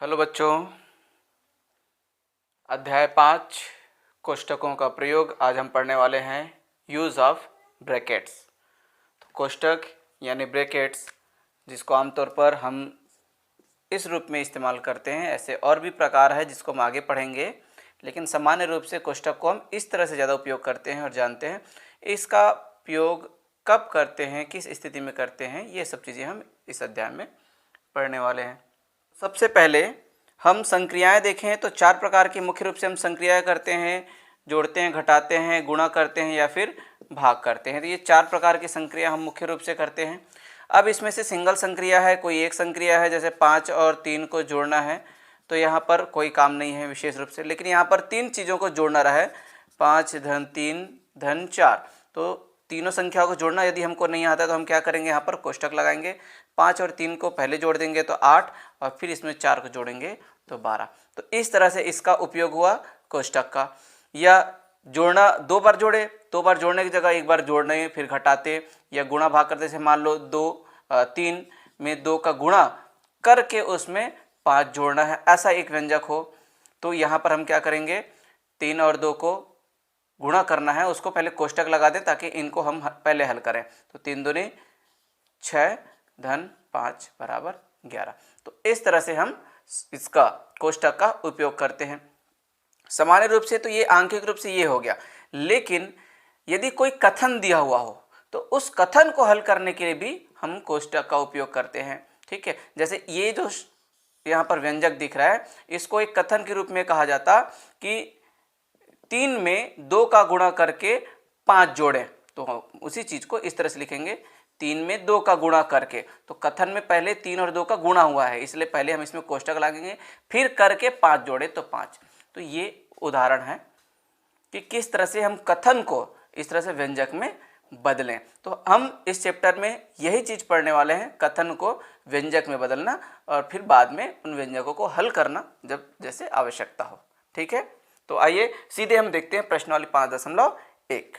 Hello बच्चों, अध्याय 5 कोष्टकों का प्रयोग आज हम पढ़ने वाले हैं। Use of brackets. तो कोष्टक यानी ब्रैकेट्स, जिसको आमतौर पर हम इस रूप में इस्तेमाल करते हैं, ऐसे और भी प्रकार है जिसको हम आगे पढ़ेंगे, लेकिन सामान्य रूप से कोष्टक को हम इस तरह से ज़्यादा उपयोग करते हैं और जानते हैं। इसका उपयोग कब करते हैं, किस स्थिति में करते हैं, ये सब चीज़ें हम इस अध्याय में पढ़ने वाले हैं। सबसे पहले हम संक्रियाएं देखें तो 4 प्रकार की मुख्य रूप से हम संक्रियाएं करते हैं। जोड़ते हैं, घटाते हैं, गुणा करते हैं या फिर भाग करते हैं। तो ये 4 प्रकार की संक्रिया हम मुख्य रूप से करते हैं। अब इसमें से सिंगल संक्रिया है, कोई एक संक्रिया है, जैसे 5 और 3 को जोड़ना है, तो यहाँ पर कोई काम नहीं है विशेष रूप से। लेकिन यहाँ पर 3 चीज़ों को जोड़ना रहा है, 5 धन 3 धन 4, तो तीनों संख्याओं को जोड़ना यदि हमको नहीं आता तो हम क्या करेंगे, यहाँ पर कोष्टक लगाएंगे। 5 और 3 को पहले जोड़ देंगे तो 8, और फिर इसमें 4 को जोड़ेंगे तो 12। तो इस तरह से इसका उपयोग हुआ कोष्टक का। या जोड़ना 2 बार जोड़े, 2 बार जोड़ने की जगह 1 बार जोड़ने फिर घटाते, या गुणा भाग करते से मान लो 3 में 2 का गुणा करके उसमें 5 जोड़ना है, ऐसा एक व्यंजक हो, तो यहाँ पर हम क्या करेंगे, 3 और 2 को गुणा करना है, उसको पहले कोष्टक लगा दें ताकि इनको हम पहले हल करें। तो 3 दूनी 6 धन 5 बराबर 11। तो इस तरह से हम इसका कोष्टक का उपयोग करते हैं। सामान्य रूप से तो ये आंकिक रूप से ये हो गया, लेकिन यदि कोई कथन दिया हुआ हो तो उस कथन को हल करने के लिए भी हम कोष्टक का उपयोग करते हैं। ठीक है, जैसे ये जो यहाँ पर व्यंजक दिख रहा है, इसको एक कथन के रूप में कहा जाता कि 3 में 2 का गुणा करके 5 जोड़ें। तो उसी चीज को इस तरह से लिखेंगे, 3 में 2 का गुणा करके। तो कथन में पहले 3 और 2 का गुणा हुआ है, इसलिए पहले हम इसमें कोष्टक लगाएंगे, फिर करके 5 जोड़े तो 5। तो ये उदाहरण है कि किस तरह से हम कथन को इस तरह से व्यंजक में बदलें। तो हम इस चैप्टर में यही चीज पढ़ने वाले हैं, कथन को व्यंजक में बदलना और फिर बाद में उन व्यंजकों को हल करना जब जैसे आवश्यकता हो। ठीक है, तो आइए सीधे हम देखते हैं प्रश्नावली 5.1।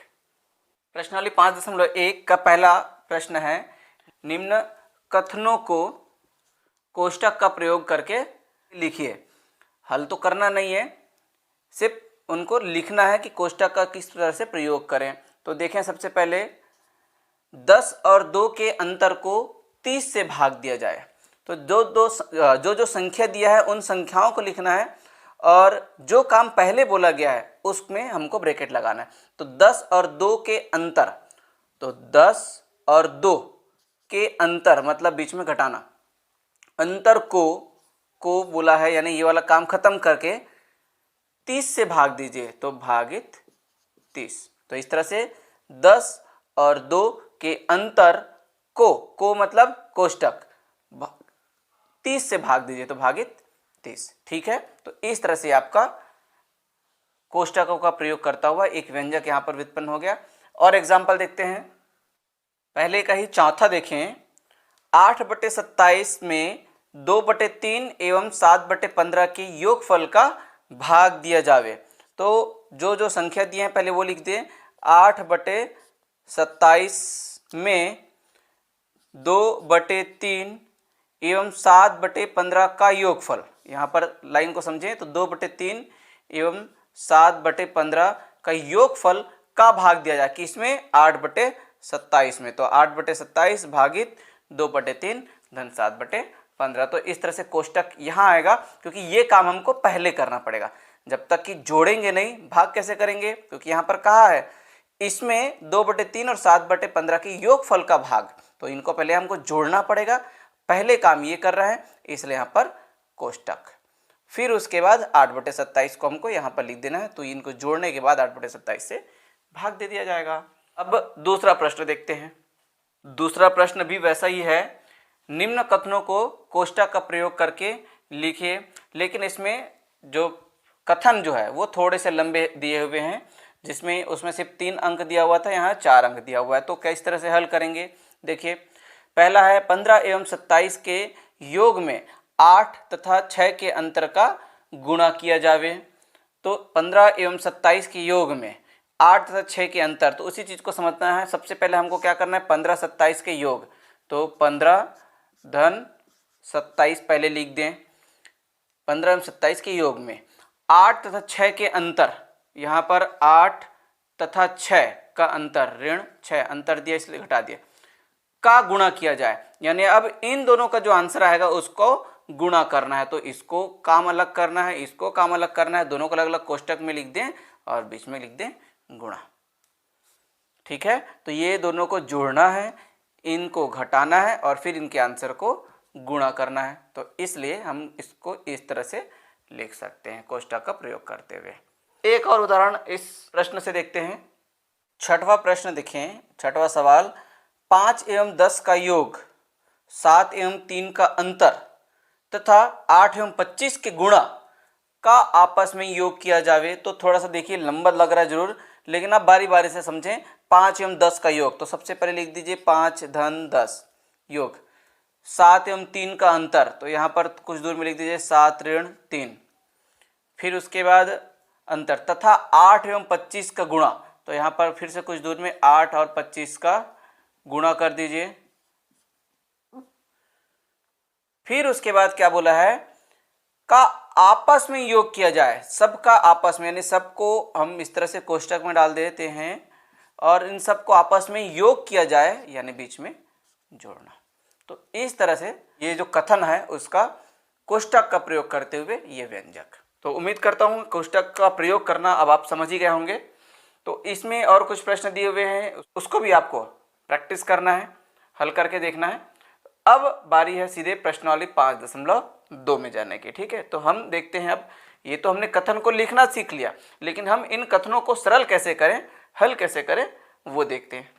प्रश्नावली 5.1 का पहला प्रश्न है, निम्न कथनों को कोष्टक का प्रयोग करके लिखिए। हल तो करना नहीं है, सिर्फ उनको लिखना है कि कोष्टक का किस तरह से प्रयोग करें। तो देखें, सबसे पहले 10 और 2 के अंतर को 30 से भाग दिया जाए। तो जो संख्या दिया है उन संख्याओं को लिखना है, और जो काम पहले बोला गया है उसमें हमको ब्रैकेट लगाना है। तो 10 और 2 के अंतर, तो 10 और 2 के अंतर मतलब बीच में घटाना, अंतर को बोला है, यानी ये वाला काम खत्म करके 30 से भाग दीजिए, तो भागित 30। तो इस तरह से 10 और 2 के अंतर को मतलब कोष्टक 30 से भाग दीजिए तो भागित 30। ठीक है, तो इस तरह से आपका कोष्टकों का प्रयोग करता हुआ एक व्यंजक यहाँ पर व्युत्पन्न हो गया। और एग्जाम्पल देखते हैं, पहले का ही चौथा देखें, 8/27 में 2/3 एवं 7/15 के योगफल का भाग दिया जावे। तो जो संख्या दी है पहले वो लिख दें, 8/27 में 2/3 एवं 7/15 का योगफल। यहाँ पर लाइन को समझें, तो 2/3 एवं 7/15 का योगफल का भाग दिया जाए किसमें, 8/27 में। तो 8/27 भागित 2/3 धन 7/15। तो इस तरह से कोष्टक यहाँ आएगा, क्योंकि ये काम हमको पहले करना पड़ेगा। जब तक कि जोड़ेंगे नहीं, भाग कैसे करेंगे, क्योंकि यहाँ पर कहा है इसमें 2/3 और 7/15 की योगफल का भाग, तो इनको पहले हमको जोड़ना पड़ेगा। पहले काम ये कर रहा है, इसलिए यहाँ पर कोष्टक। फिर उसके बाद 8/27 को हमको यहाँ पर लिख देना है, तो इनको जोड़ने के बाद 8/27 से भाग दे दिया जाएगा। अब दूसरा प्रश्न देखते हैं। दूसरा प्रश्न भी वैसा ही है, निम्न कथनों को कोष्टक का प्रयोग करके लिखिए। लेकिन इसमें जो कथन जो है वो थोड़े से लंबे दिए हुए हैं, जिसमें उसमें सिर्फ 3 अंक दिया हुआ था, यहाँ 4 अंक दिया हुआ है। तो किस तरह से हल करेंगे, देखिए। पहला है, 15 एवं 27 के योग में 8 तथा 6 के अंतर का गुणा किया जावे। तो 15 एवं 27 के योग में 8 तथा 6 के अंतर, तो उसी चीज को समझना है। सबसे पहले हमको क्या करना है, 15-27 के योग, तो 15 धन 27 पहले लिख दें। 15 एवं 27 के योग में 8 तथा 6 के अंतर, यहाँ पर 8 तथा 6 का अंतर, ऋण 6 अंतर दिया इसलिए घटा दिया, का गुणा किया जाए। यानी अब इन दोनों का जो आंसर आएगा उसको गुणा करना है। तो इसको काम अलग करना है, इसको काम अलग करना है, दोनों को अलग अलग कोष्टक में लिख दें और बीच में लिख दें गुणा। ठीक है, तो ये दोनों को जोड़ना है, इनको घटाना है और फिर इनके आंसर को गुणा करना है। तो इसलिए हम इसको इस तरह से लिख सकते हैं कोष्टक का प्रयोग करते हुए। एक और उदाहरण इस प्रश्न से देखते हैं। छठवां प्रश्न देखें, छठवां सवाल, 5 एवं 10 का योग, 7 एवं 3 का अंतर तथा 8 एवं 25 के गुणा का आपस में योग किया जावे। तो थोड़ा सा देखिए लंबा लग रहा है जरूर, लेकिन आप बारी बारी से समझें। 5 एवं 10 का योग, तो सबसे पहले लिख दीजिए 5 धन 10 योग, 7 एवं 3 का अंतर, तो यहाँ पर कुछ दूर में लिख दीजिए 7 ऋण 3, फिर उसके बाद अंतर तथा 8 एवं 25 का गुणा, तो यहाँ पर फिर से कुछ दूर में 8 और 25 का गुणा कर दीजिए। फिर उसके बाद क्या बोला है, का आपस में योग किया जाए, सबका आपस में, यानी सबको हम इस तरह से कोष्टक में डाल देते हैं और इन सबको आपस में योग किया जाए, यानी बीच में जोड़ना। तो इस तरह से ये जो कथन है उसका कोष्टक का प्रयोग करते हुए ये व्यंजक। तो उम्मीद करता हूँ कोष्टक का प्रयोग करना अब आप समझ ही गए होंगे। तो इसमें और कुछ प्रश्न दिए हुए हैं, उसको भी आपको प्रैक्टिस करना है, हल करके देखना है। अब बारी है सीधे प्रश्नावली 5.2 में जाने की। ठीक है, तो हम देखते हैं। अब ये तो हमने कथन को लिखना सीख लिया, लेकिन हम इन कथनों को सरल कैसे करें, हल कैसे करें, वो देखते हैं।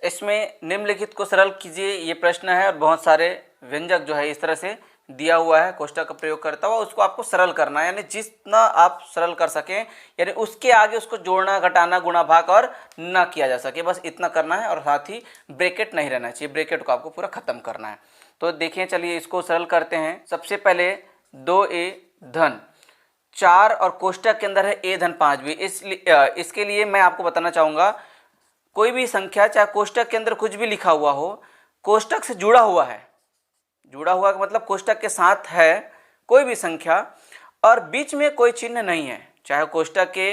इसमें निम्नलिखित को सरल कीजिए, ये प्रश्न है और बहुत सारे व्यंजक जो है इस तरह से दिया हुआ है कोष्टक का प्रयोग करता हुआ, उसको आपको सरल करना है, यानी जितना आप सरल कर सकें, यानी उसके आगे उसको जोड़ना, घटाना, गुणा, भाग और ना किया जा सके, बस इतना करना है। और साथ ही ब्रैकेट नहीं रहना चाहिए, ब्रैकेट को आपको पूरा खत्म करना है। तो देखिए, चलिए इसको सरल करते हैं। सबसे पहले 2a धन 4 और कोष्टक के अंदर है a धन 5 भी, इसलिए इसके लिए मैं आपको बताना चाहूँगा, कोई भी संख्या चाहे कोष्टक के अंदर कुछ भी लिखा हुआ हो, कोष्टक से जुड़ा हुआ है, जुड़ा हुआ का मतलब कोष्टक के साथ है कोई भी संख्या और बीच में कोई चिन्ह नहीं है, चाहे कोष्टक के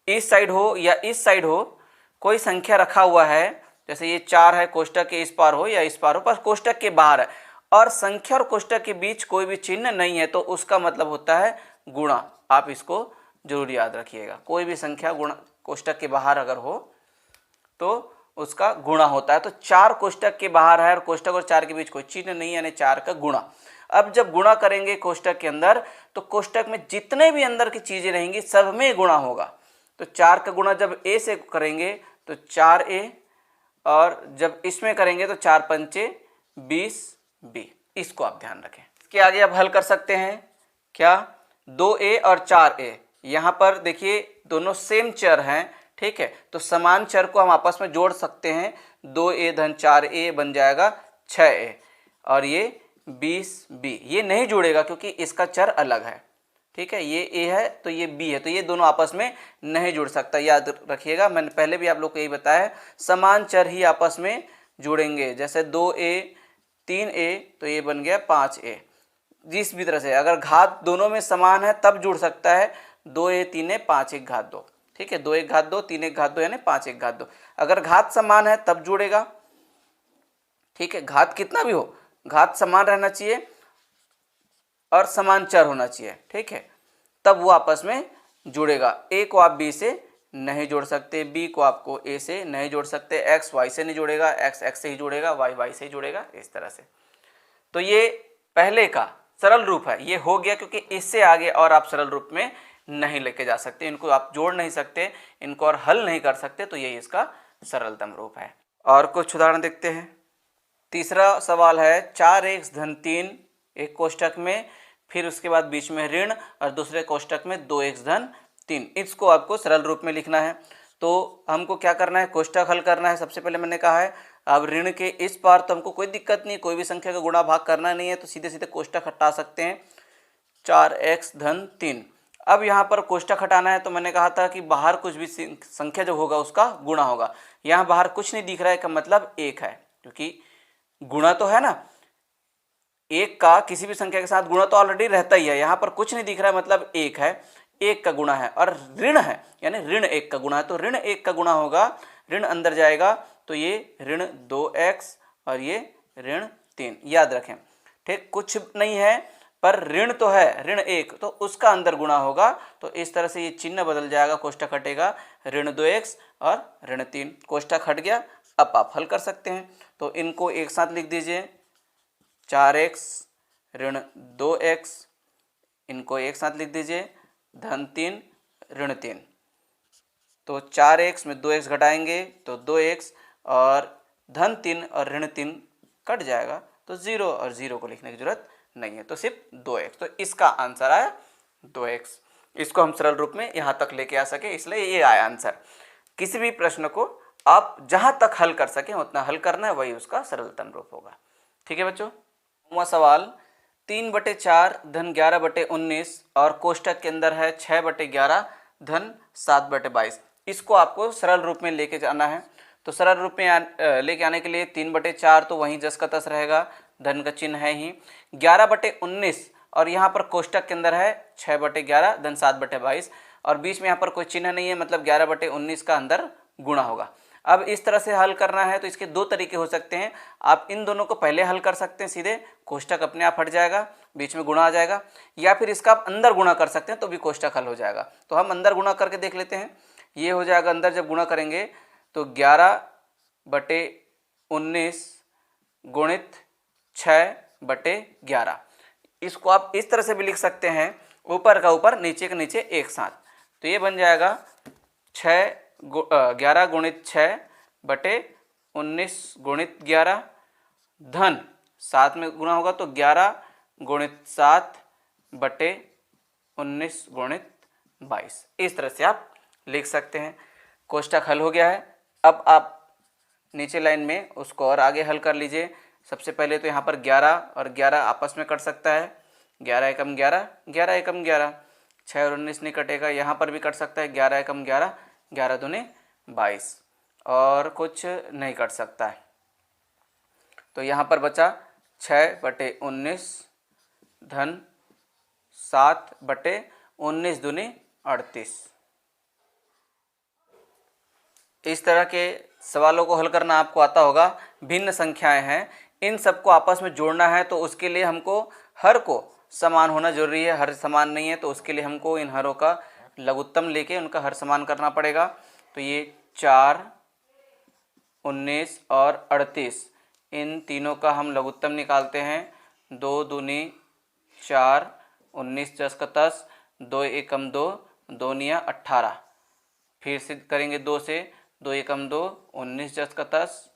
इस साइड हो या इस साइड हो, कोई संख्या रखा हुआ है, जैसे ये 4 है, कोष्टक के इस पार हो या इस पार हो, पर कोष्टक के बाहर है और संख्या और कोष्टक के बीच कोई भी चिन्ह नहीं है, तो उसका मतलब होता है गुणा। आप इसको जरूर याद रखिएगा, कोई भी संख्या गुणा कोष्टक के बाहर अगर हो तो उसका गुणा होता है। तो 4 कोष्टक के बाहर है और कोष्टक और 4 के बीच कोई चिन्ह नहीं है, यानी 4 का गुणा। अब जब गुणा करेंगे कोष्टक के अंदर, तो कोष्टक में जितने भी अंदर की चीजें रहेंगी सब में गुणा होगा। तो 4 का गुणा जब a से करेंगे तो 4a, और जब इसमें करेंगे तो 4 पंचे 20b। इसको आप ध्यान रखें। इसके आगे आप हल कर सकते हैं क्या, 2a और 4a, यहाँ पर देखिए दोनों सेम चर हैं। ठीक है, तो समान चर को हम आपस में जोड़ सकते हैं। 2a धन 4a बन जाएगा 6a और ये 20b। ये नहीं जुड़ेगा क्योंकि इसका चर अलग है। ठीक है, ये a है तो ये b है, तो ये दोनों आपस में नहीं जुड़ सकता। याद रखिएगा, मैंने पहले भी आप लोग को यही बताया है, समान चर ही आपस में जुड़ेंगे। जैसे 2a 3a तो ये बन गया 5a। जिस भी तरह से अगर घात दोनों में समान है तब जुड़ सकता है। 2a 3a 5 1 घात 2। ठीक है, 2 1 घात 2 3 1 घात 2 यानी 5 1 घात 2। अगर घात समान है तब जुड़ेगा। ठीक है, घात कितना भी हो, घात समान रहना चाहिए और समान चर होना चाहिए। ठीक है, तब वो आपस में जुड़ेगा। a को आप b से नहीं जोड़ सकते, b को आपको a से नहीं जोड़ सकते, x y से नहीं जुड़ेगा, x x से ही जुड़ेगा, y y से ही जुड़ेगा, इस तरह से। तो ये पहले का सरल रूप है, ये हो गया, क्योंकि इससे आगे और आप सरल रूप में नहीं लेके जा सकते, इनको आप जोड़ नहीं सकते, इनको और हल नहीं कर सकते। तो यही इसका सरलतम रूप है। और कुछ उदाहरण देखते हैं। तीसरा सवाल है 4x धन 3 एक कोष्टक में, फिर उसके बाद बीच में ऋण और दूसरे कोष्टक में 2x धन 3। इसको आपको सरल रूप में लिखना है। तो हमको क्या करना है, कोष्टक हल करना है। सबसे पहले मैंने कहा है, अब ऋण के इस पार तो हमको कोई दिक्कत नहीं, कोई भी संख्या का गुणा भाग करना नहीं है, तो सीधे सीधे कोष्टक हटा सकते हैं। 4x धन 3। अब यहाँ पर कोष्टक हटाना है, तो मैंने कहा था कि बाहर कुछ भी संख्या जो होगा उसका गुणा होगा। यहाँ बाहर कुछ नहीं दिख रहा है, का मतलब 1 है, क्योंकि गुणा तो है ना, एक का किसी भी संख्या के साथ गुणा तो ऑलरेडी रहता ही है, यहाँ पर कुछ नहीं दिख रहा है मतलब एक है, एक का गुणा है, और ऋण है यानी ऋण एक का गुणा है, तो ऋण एक का गुणा होगा, ऋण अंदर जाएगा तो ये ऋण 2x और ये ऋण 3, याद रखें। ठीक, कुछ नहीं है पर ऋण तो है, ऋण एक, तो उसका अंदर गुणा होगा, तो इस तरह से ये चिन्ह बदल जाएगा, कोष्ठक हटेगा, ऋण 2x और ऋण 3, कोष्ठक हट गया। अब आप हल कर सकते हैं, तो इनको एक साथ लिख दीजिए, 4x ऋण 2x, इनको एक साथ लिख दीजिए, धन 3 ऋण 3, तो 4x में 2x घटाएंगे तो 2x और धन 3 और ऋण 3 कट जाएगा, तो 0 और 0 को लिखने की जरूरत नहीं है, तो सिर्फ 2x, तो इसका आंसर आया 2x। इसको हम सरल रूप में यहाँ तक लेके आ सके, इसलिए ये आया आंसर। किसी भी प्रश्न को आप जहाँ तक हल कर सकें उतना हल करना है, वही उसका सरलतम रूप होगा। ठीक है बच्चों। नौवां सवाल, 3/4 धन 11/19 और कोष्ठक के अंदर है 6/11 धन 7/22। इसको आपको सरल रूप में लेके जाना है, तो सरल रूप में लेके आने के लिए 3/4 तो वहीं जस का तस रहेगा, धन का चिन्ह है ही, 11/19 और यहाँ पर कोष्ठक के अंदर है 6/11 धन 7/22 और बीच में यहाँ पर कोई चिन्ह नहीं है, मतलब 11/19 का अंदर गुणा होगा। अब इस तरह से हल करना है तो इसके दो तरीके हो सकते हैं। आप इन दोनों को पहले हल कर सकते हैं, सीधे कोष्ठक अपने आप हट जाएगा, बीच में गुणा आ जाएगा, या फिर इसका आप अंदर गुणा कर सकते हैं तो भी कोष्ठक हल हो जाएगा। तो हम अंदर गुणा करके देख लेते हैं। ये हो जाएगा, अंदर जब गुणा करेंगे तो 11/19 गुणित 6/11, इसको आप इस तरह से भी लिख सकते हैं, ऊपर का ऊपर नीचे का नीचे एक साथ, तो ये बन जाएगा 11 गुणित 6/19 गुणित 11 धन 7 में गुणा होगा तो 11 गुणित 7/19 गुणित 22। इस तरह से आप लिख सकते हैं। कोष्ठक हल हो गया है। अब आप नीचे लाइन में उसको और आगे हल कर लीजिए। सबसे पहले तो यहाँ पर 11 और 11 आपस में कट सकता है, 11 एकम 11, 11 एकम 11, 6 और 19 नहीं कटेगा, यहाँ पर भी कट सकता है, 11 एकम 11, 11 दूनी 22, और कुछ नहीं कट सकता है, तो यहाँ पर बचा 6/19 धन 7/19 दूनी 38। इस तरह के सवालों को हल करना आपको आता होगा। भिन्न संख्याएं हैं, इन सबको आपस में जोड़ना है, तो उसके लिए हमको हर को समान होना जरूरी है। हर समान नहीं है तो उसके लिए हमको इन हरों का लघुत्तम लेके उनका हर समान करना पड़ेगा। तो ये 4, 19 और 38, इन तीनों का हम लघुत्तम निकालते हैं। 2 दूनी 4, 19 10 का 10, 2 एकम 2, 2 निया 18, फिर से करेंगे 2 से, 2 एकम 2, 19 10 का 10,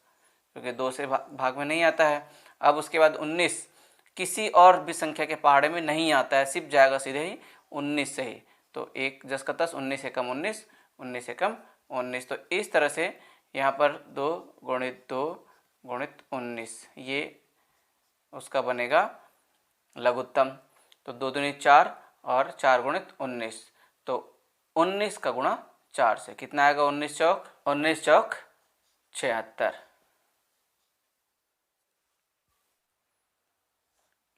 क्योंकि 2 से भाग में नहीं आता है। अब उसके बाद 19 किसी और भी संख्या के पहाड़े में नहीं आता है, सिर्फ जाएगा सीधे ही 19 से ही, तो 1 10 का 10, 19 एकम 19, 19 एकम 19। तो इस तरह से यहाँ पर 2 गुणित 2 गुणित 19, ये उसका बनेगा लघुत्तम। तो 2 दूनी 4 और 4 गुणित 19, तो 19 का गुणा 4 से कितना आएगा, 19 चौक 76।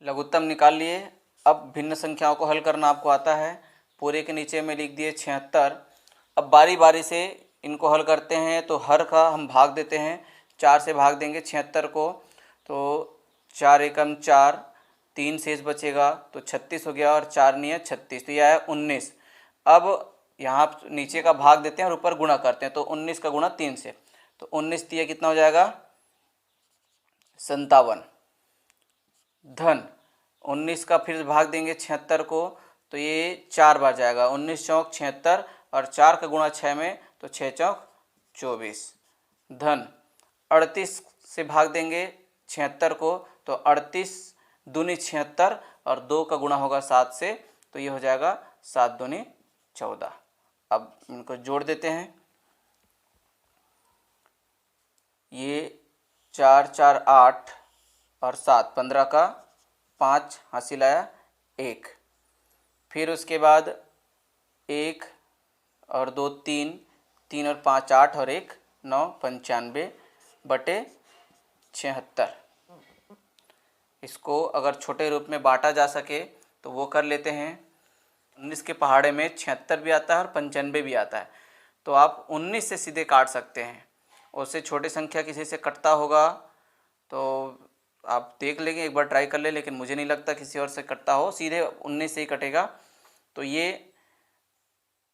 लघुत्तम निकाल लिए। अब भिन्न संख्याओं को हल करना आपको आता है। पूरे के नीचे में लिख दिए 76। अब बारी बारी से इनको हल करते हैं, तो हर का हम भाग देते हैं, 4 से भाग देंगे 76 को, तो 4 एकम 4, 3 शेष बचेगा तो 36 हो गया, और 4 नहीं है 36, तो यह है 19। अब यहाँ नीचे का भाग देते हैं और ऊपर गुणा करते हैं, तो 19 का गुणा 3 से, तो 19 दिया कितना हो जाएगा 57, धन 19 का फिर भाग देंगे 76 को, तो ये 4 बार जाएगा, 19 चौक 76 और 4 का गुणा 6 में, तो 6 चौक 24, धन 38 से भाग देंगे 76 को, तो 38 दूनी 76 और 2 का गुणा होगा 7 से, तो ये हो जाएगा 7 दूनी 14। अब इनको जोड़ देते हैं, ये 4 4 8 और 7 15 का 5 हासिल आया 1, फिर उसके बाद 1 और 2 3, 3 और 5 8 और 1 9, 95/76। इसको अगर छोटे रूप में बांटा जा सके तो वो कर लेते हैं। 19 के पहाड़े में 76 भी आता है और 95 भी आता है, तो आप 19 से सीधे काट सकते हैं। उससे छोटी संख्या किसी से कटता होगा तो आप देख लेंगे, एक बार ट्राई कर ले, लेकिन मुझे नहीं लगता किसी और से कटता हो, सीधे 19 से ही कटेगा। तो ये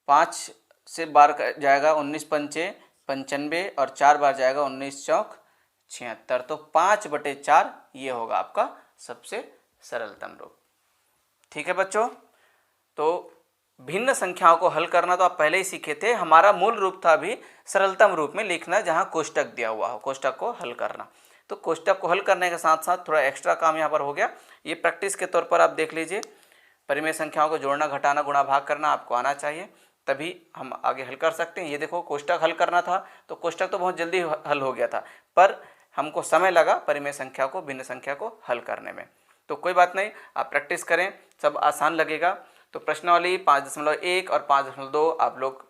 5 से बार जाएगा 19 पंचे 95 और 4 बार जाएगा 19 चौक 76, तो 5/4 ये होगा आपका सबसे सरलतम रूप। ठीक है बच्चों, तो भिन्न संख्याओं को हल करना तो आप पहले ही सीखे थे। हमारा मूल रूप था अभी सरलतम रूप में लिखना, जहां कोष्टक दिया हुआ हो, कोष्टक को हल करना। तो कोष्टक को हल करने के साथ साथ थोड़ा एक्स्ट्रा काम यहाँ पर हो गया। ये प्रैक्टिस के तौर पर आप देख लीजिए, परिमेय संख्याओं को जोड़ना, घटाना, गुणा, भाग करना आपको आना चाहिए, तभी हम आगे हल कर सकते हैं। ये देखो, कोष्टक हल करना था तो कोष्टक तो बहुत जल्दी हल हो गया था, पर हमको समय लगा परिमेय संख्या को, भिन्न संख्या को हल करने में। तो कोई बात नहीं, आप प्रैक्टिस करें, सब आसान लगेगा। तो प्रश्नावली 5.1 और 5.2 आप लोग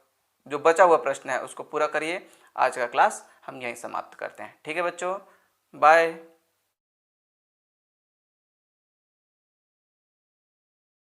जो बचा हुआ प्रश्न है उसको पूरा करिए। आज का क्लास हम यहीं समाप्त करते हैं। ठीक है बच्चों, बाय।